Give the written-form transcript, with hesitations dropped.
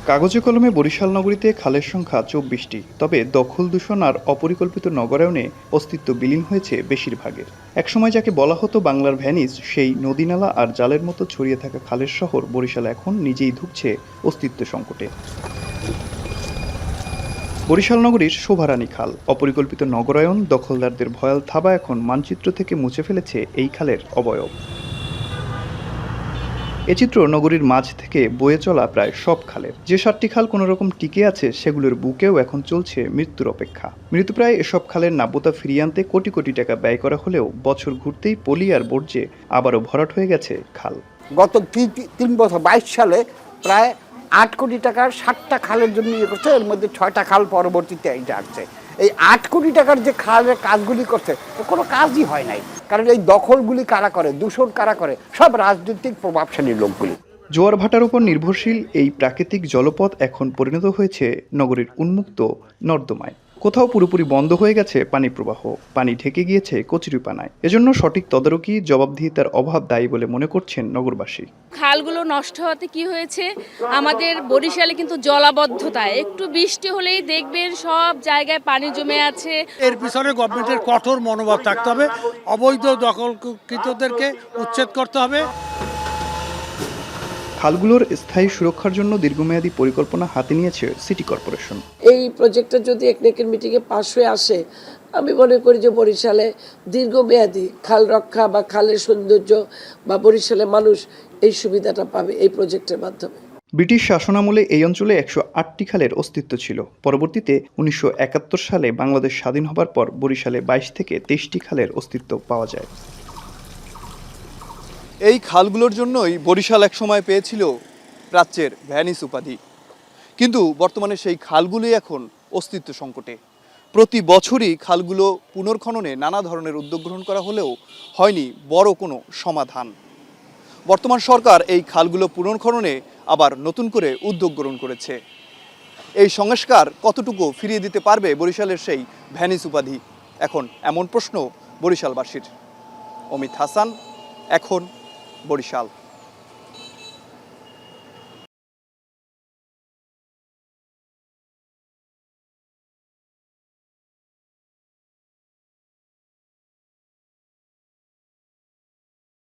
কাগজে কলমে বরিশাল নগরীতে খালের সংখ্যা ২৪টি, তবে দখল দূষণ আর অপরিকল্পিত নগরায়নে অস্তিত্ব বিলীন হয়েছে বেশিরভাগের। একসময় যাকে বলা হতো বাংলার ভ্যানিস, সেই নদীনালা আর জালের মতো ছড়িয়ে থাকা খালের শহর বরিশাল এখন নিজেই ধুঁকছে অস্তিত্ব সংকটে। বরিশাল নগরীর শোভারানী খাল, অপরিকল্পিত নগরায়ন, দখলদারদের ভয়াল থাবা এখন মানচিত্র থেকে মুছে ফেলেছে এই খালের অবয়ব। এ চিত্র নগরীর মাঝ থেকে বয়ে চলা প্রায় সব খালের। যে ৭টি খাল কোনোরকম টিকে আছে, সেগুলোর বুকেও এখন চলছে মৃত্যুর অপেক্ষা। মৃত্যুপ্রায় এসব খালের নাব্যতা ফিরিয়ে আনতে কোটি কোটি টাকা ব্যয় করা হলেও বছর ঘুরতেই পলি আর বর্জ্যে আবারও ভরাট হয়ে গেছে খাল। গত ৩ বছর ২২ সালে প্রায় ৮ কোটি টাকার ৭টা খালের জন্য ইয়ে করছে, এর মধ্যে 6টা খাল পরবর্তীতে এইটা আসছে। এই ৮ কোটি টাকার যে খালের কাজগুলি করছে, কোনো কাজই হয় নাই। কারণ এই দখলগুলি কারা করে, দূষণ কারা করে, সব রাজনৈতিক প্রভাবশালী লোকগুলি। জোয়ার ভাটার উপর নির্ভরশীল এই প্রাকৃতিক জলপথ এখন পরিণত হয়েছে নগরীর উন্মুক্ত নর্দমায়। কোথাও পুরোপুরি বন্ধ হয়ে গেছে পানি প্রবাহ, পানি ঢেকে গিয়েছে কচুরিপানায়। এজন্য সঠিক তদারকি, জবাবদিহিতার অভাব দায়ী বলে মনে করছেন নগরবাসী। খালগুলো নষ্ট হওয়াতে কি হয়েছে, আমাদের বরিশালে কিন্তু জলাবদ্ধতা, একটু বৃষ্টি হলেই দেখবেন সব জায়গায় পানি জমে আছে। এর পিছনে গভর্নমেন্টের কঠোর মনোভাব থাকতে হবে, অবৈধ দখলকৃতদেরকে উচ্ছেদ করতে হবে। খালগুলোর স্থায়ী সুরক্ষার জন্য দীর্ঘমেয়াদী পরিকল্পনা হাতে নিয়েছে সিটি কর্পোরেশন। এই প্রজেক্টটা যদি একনেকের মিটিংয়ে পাশ হয়ে আসে, আমি মনে করি যে বরিশালে দীর্ঘমেয়াদী খাল রক্ষা বা খালের সৌন্দর্য বা বরিশালে মানুষ এই সুবিধাটা পাবে এই প্রজেক্টের মাধ্যমে। ব্রিটিশ শাসনামলে এই অঞ্চলে ১০৮টি খালের অস্তিত্ব ছিল। পরবর্তীতে ১৯৭১ সালে বাংলাদেশ স্বাধীন হবার পর বরিশালে ২২ থেকে ২৩টি খালের অস্তিত্ব পাওয়া যায়। এই খালগুলোর জন্যই বরিশাল একসময় পেয়েছিল প্রাচ্যের ভ্যানিস উপাধি। কিন্তু বর্তমানে সেই খালগুলি এখন অস্তিত্ব সংকটে। প্রতি বছরই খালগুলো পুনর্খননে নানা ধরনের উদ্যোগ গ্রহণ করা হলেও হয়নি বড় কোনো সমাধান। বর্তমান সরকার এই খালগুলো পুনর্খননে আবার নতুন করে উদ্যোগ গ্রহণ করেছে। এই সংস্কার কতটুকু ফিরিয়ে দিতে পারবে বরিশালের সেই ভ্যানিস উপাধি, এখন এমন প্রশ্ন বরিশালবাসীর। অমিত হাসান, এখন বরিশাল।